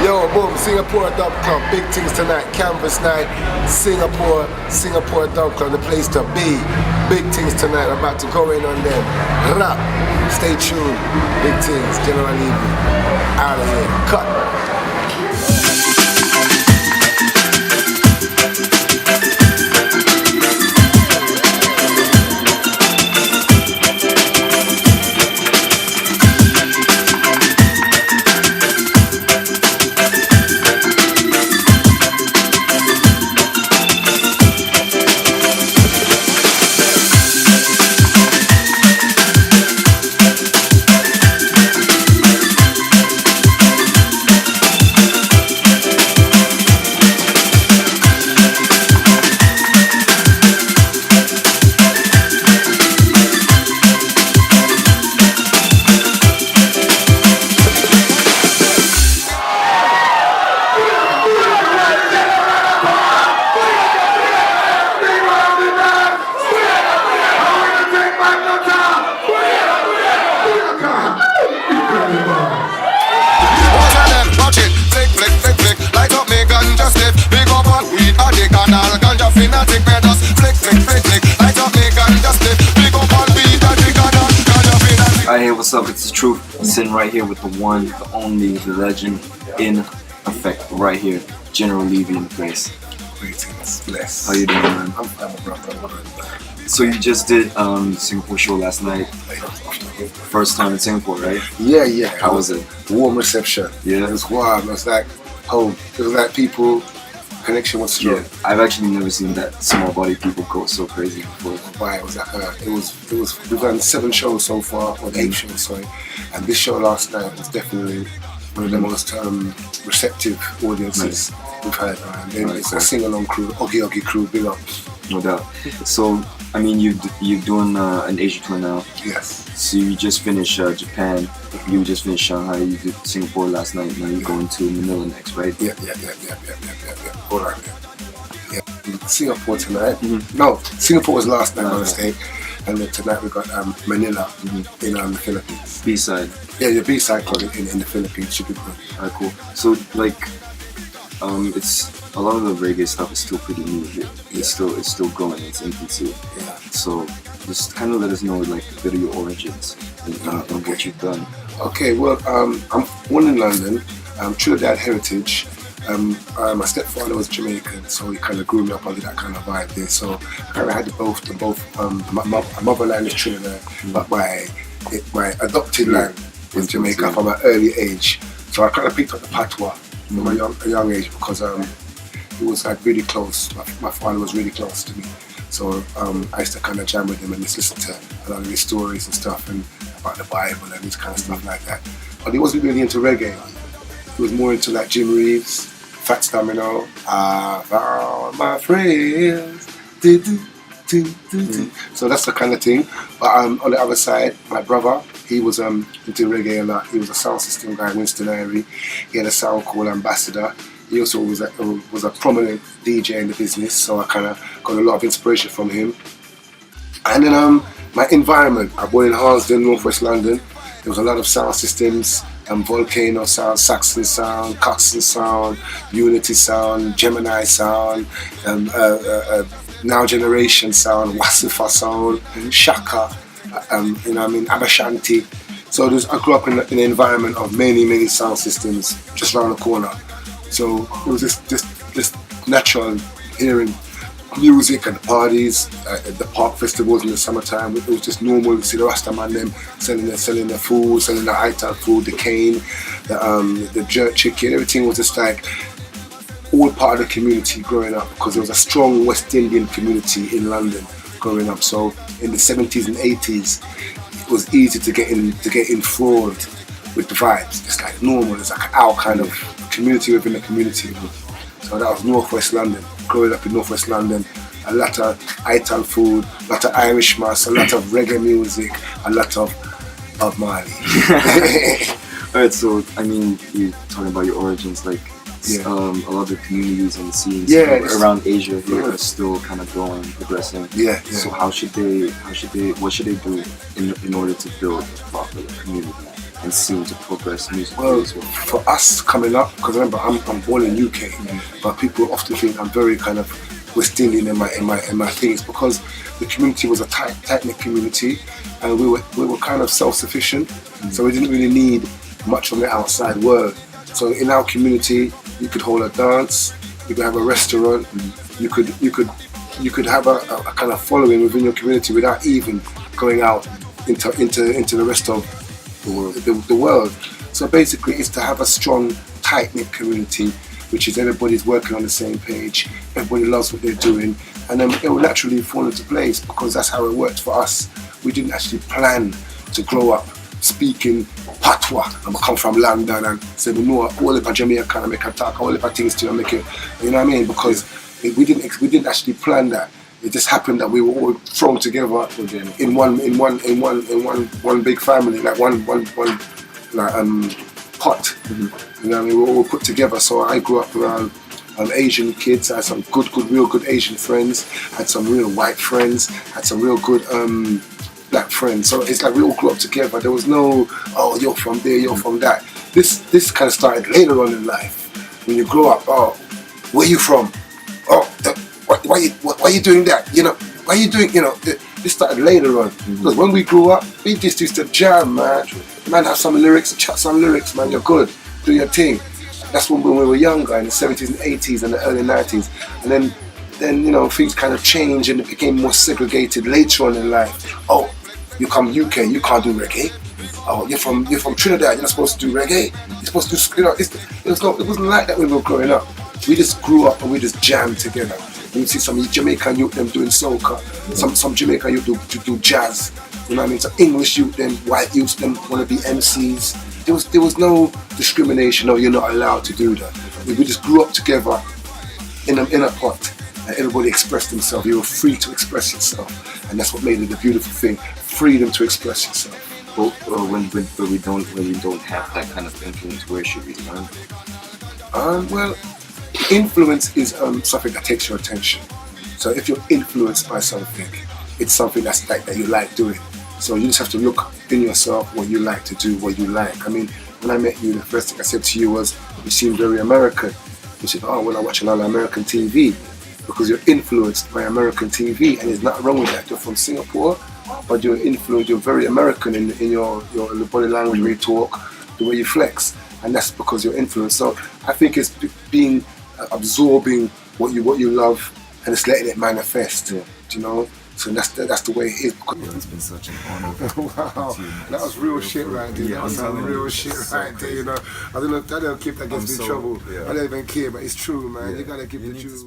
Yo, boom, Singapura Dub Club, big things tonight, canvas night, Singapura Dub Club, the place to be. Big things tonight, about to go in on them. Rap, stay tuned, big things, General Levy, out of here, cut. Alright, hey, what's up? It's the TRUF. Sitting right here with the one, the only, the legend in effect, right here. General Levy in the place. Greetings, bless. How you doing, man? I'm fine, brother. So you just did Singapore show last night. First time in Singapore, right? Yeah. How was it? Warm reception. Yeah. It was warm. It was like home. It was like people. Connection was strong. Yeah, I've actually never seen that small body people go so crazy before. Why it was like we've done 7 shows so far, or 8 shows, sorry, and this show last night was definitely one of the most receptive audiences we've had. And then it's a sing-along crew, Oggy crew, big up. No doubt. So, I mean, you're doing an Asia tour now. Yes. So you just finished Japan, you just finished Shanghai, you did Singapore last night, now you're going to Manila next, right? Yeah. All right. Yeah. Singapore tonight. No, Singapore was last night, by mistake. And then tonight we got Manila in the Philippines. B-side. Yeah, the B-side club in the Philippines should be good. Alright, cool. So like, it's a lot of the reggae stuff is still pretty new here. It's still growing. It's infancy. Yeah. So just kind of let us know like a bit of your origins and what you've done. Okay. Well, I'm born in London. Trinidad heritage. My stepfather was Jamaican, so he kind of grew me up under that kind of vibe there. So I kind of had both. My motherland is Trinidad, but my adopted land is Jamaica from an early age. So I kind of picked up the patois from a young age because it was like really close. My father was really close to me, so I used to kind of jam with him and just listen to a lot of his stories and stuff and about the Bible and this kind of stuff like that. But he wasn't really into reggae. He was more into like Jim Reeves, Fat Stamino, my friends. So that's the kind of thing. But on the other side, my brother, he was into reggae a lot. He was a sound system guy, Winston Airy. He had a sound called Ambassador. He also was a prominent DJ in the business, so I kind of got a lot of inspiration from him. And then my environment, I born in Harlesden, northwest London. There was a lot of sound systems, Volcano sound, Saxon sound, Coxsone sound, Unity sound, Gemini sound, Now Generation sound, Wasifa sound, Shaka, Abashanti. So I grew up in an environment of many sound systems just around the corner. So it was just natural hearing music and parties at the park festivals in the summertime. It was just normal to see the Rasta man them selling their food, selling the Ital food, the cane, the jerk chicken. Everything was just like all part of the community growing up because there was a strong West Indian community in London growing up. So in the 70s and 80s, it was easy to get enthralled with the vibes. It's like normal. It's like our kind of community within the community. So that was northwest London. Growing up in northwest London, a lot of Ital food, a lot of Irish mass, a lot of reggae music, a lot of Marley. Alright, so I mean, you're talking about your origins, like a lot of the communities and scenes around Asia here are still kind of growing, progressing. Yeah. So what should they do in order to build a popular community? and scene to progress musically Well, as well? for us coming up, because remember I'm born in UK, but people often think I'm very kind of West Indian in my things, because the community was a tight-knit community, and we were kind of self-sufficient, so we didn't really need much from the outside world. So in our community, you could hold a dance, you could have a restaurant, you could have a kind of following within your community without even going out into the rest of the world. So basically, it's to have a strong, tight-knit community, which is everybody's working on the same page, everybody loves what they're doing, and then it will naturally fall into place, because that's how it worked for us. We didn't actually plan to grow up speaking patois. I come from London and say, we know all about Jamaica and make a talk, all about things to make it, you know what I mean? Because we didn't actually plan that. It just happened that we were all thrown together in one big family, like one pot. You know what I mean? We were all put together. So I grew up around Asian kids. I had some real good Asian friends. Had some real white friends. Had some real good black friends. So it's like we all grew up together. There was no, oh, you're from there, you're from that. This kind of started later on in life. When you grow up, oh, where you from? Oh, why are you doing that? You know, why are you doing, you know, this started later on. Because when we grew up, we just used to jam, man. Man, have some lyrics, chat some lyrics, man, you're good. Do your thing. That's when we were younger, in the 70s and 80s and the early 90s. And then you know, things kind of changed and it became more segregated later on in life. Oh, you come UK, you can't do reggae. Oh, you're from Trinidad, you're not supposed to do reggae. You're supposed to do, you know, it wasn't like that when we were growing up. We just grew up and we just jammed together. You see some Jamaican youth them doing soca, some Jamaican youth do jazz. You know what I mean? So English youth them, white youth them want to be MCs. There was no discrimination. No, you're not allowed to do that. We just grew up together in a pot, and everybody expressed themselves. You were free to express yourself, and that's what made it a beautiful thing. Freedom to express yourself. But when we don't have that kind of influence, where should we learn? Well, influence is something that takes your attention. So if you're influenced by something, it's something that you like doing. So you just have to look in yourself what you like to do, what you like. I mean, when I met you, the first thing I said to you was, you seem very American. You said, oh, well, I watch a lot of American TV, because you're influenced by American TV, and there's nothing wrong with that. You're from Singapore, but you're influenced, you're very American in your body language, the way you talk, the way you flex, and that's because you're influenced. So I think it's absorbing what you love and just letting it manifest. Yeah. You know, so that's the way it is. It's been such an honor. Wow, that was real shit right there. Yeah, that was some real shit right there. You know, I don't know if that'll keep that gets me in trouble. Yeah. I don't even care, but it's true, man. Yeah. You gotta keep the truth.